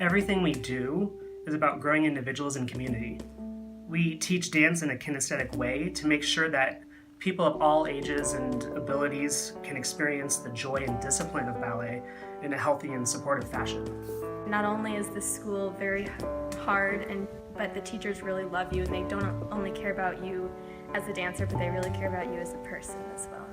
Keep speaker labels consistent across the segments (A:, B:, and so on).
A: Everything we do is about growing individuals and community. We teach dance in a kinesthetic way to make sure that people of all ages and abilities can experience the joy and discipline of ballet in a healthy and supportive fashion.
B: Not only is this school very hard, but the teachers really love you, and they don't only care about you as a dancer, but they really care about you as a person as well.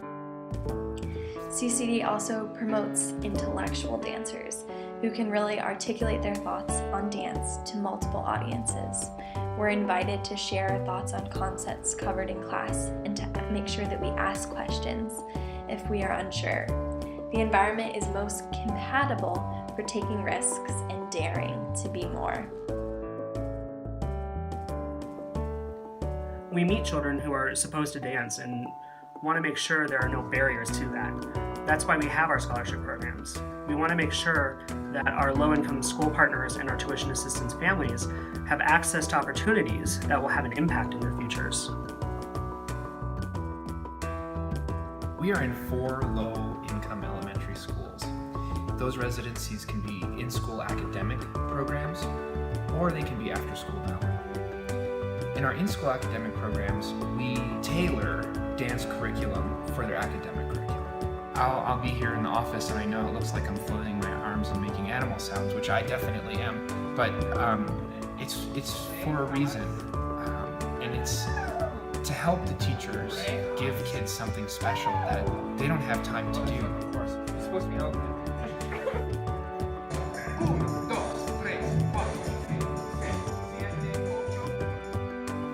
C: CCD also promotes intellectual dancers who can really articulate their thoughts on dance to multiple audiences. We're invited to share our thoughts on concepts covered in class and to make sure that we ask questions if we are unsure. The environment is most compatible for taking risks and daring to be more.
A: We meet children who are supposed to dance and want to make sure there are no barriers to that. That's why we have our scholarship programs. We want to make sure that our low-income school partners and our tuition assistance families have access to opportunities that will have an impact in their futures.
D: We are in 4 low-income elementary schools. Those residencies can be in-school academic programs, or they can be after-school ballet. In our in-school academic programs, we tailor dance curriculum for their academic curriculum. I'll be here in the office and I know it looks like I'm floating my arms and making animal sounds, which I definitely am, but it's for a reason, and it's to help the teachers give kids something special that they don't have time to do. Of course, it's supposed to be open.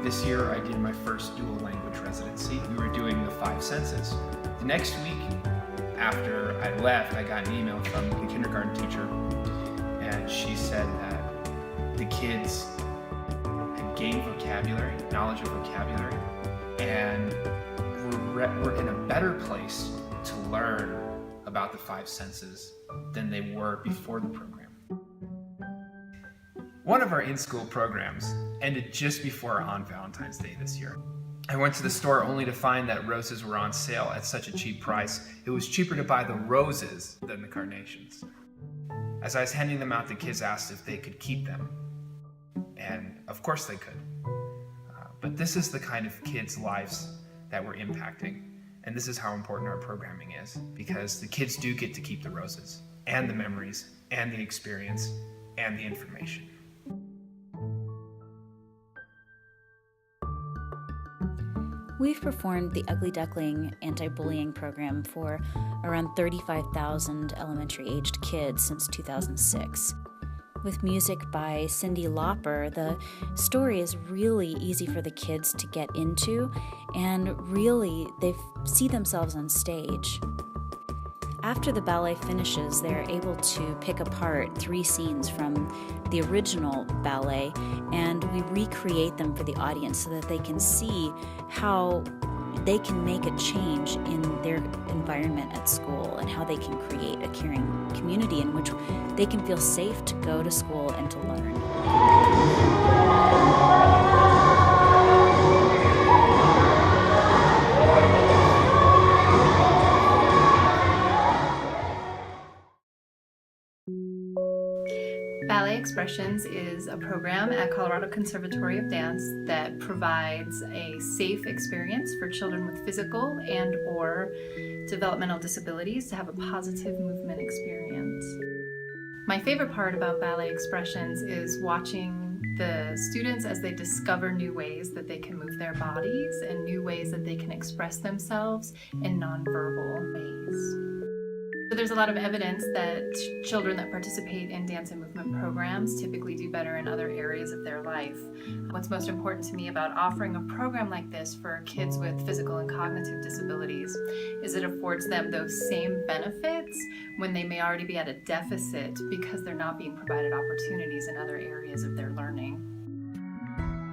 D: This year I did my first dual language residency. We were doing the 5 senses. The next week, after I left, I got an email from the kindergarten teacher, and she said that the kids had gained vocabulary, knowledge of vocabulary, and were in a better place to learn about the 5 senses than they were before the program. One of our in-school programs ended just before on Valentine's Day this year. I went to the store only to find that roses were on sale at such a cheap price. It was cheaper to buy the roses than the carnations. As I was handing them out, the kids asked if they could keep them. And of course they could. But this is the kind of kids' lives that we're impacting. And this is how important our programming is, because the kids do get to keep the roses, and the memories, and the experience, and the information.
E: We've performed the Ugly Duckling anti-bullying program for around 35,000 elementary-aged kids since 2006. With music by Cyndi Lauper, the story is really easy for the kids to get into, and really they see themselves on stage. After the ballet finishes, they're able to pick apart 3 scenes from the original ballet, and we recreate them for the audience so that they can see how they can make a change in their environment at school and how they can create a caring community in which they can feel safe to go to school and to learn.
F: Ballet Expressions is a program at Colorado Conservatory of Dance that provides a safe experience for children with physical and/or developmental disabilities to have a positive movement experience. My favorite part about Ballet Expressions is watching the students as they discover new ways that they can move their bodies and new ways that they can express themselves in nonverbal ways. So there's a lot of evidence that children that participate in dance and movement programs typically do better in other areas of their life. What's most important to me about offering a program like this for kids with physical and cognitive disabilities is it affords them those same benefits when they may already be at a deficit because they're not being provided opportunities in other areas of their learning.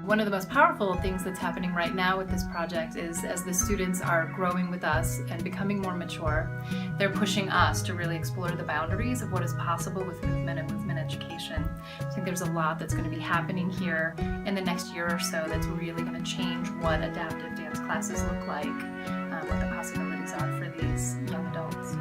F: One of the most powerful things that's happening right now with this project is as the students are growing with us and becoming more mature, they're pushing us to really explore the boundaries of what is possible with movement and movement education. I think there's a lot that's going to be happening here in the next year or so that's really going to change what adaptive dance classes look like, what the possibilities are for these young adults.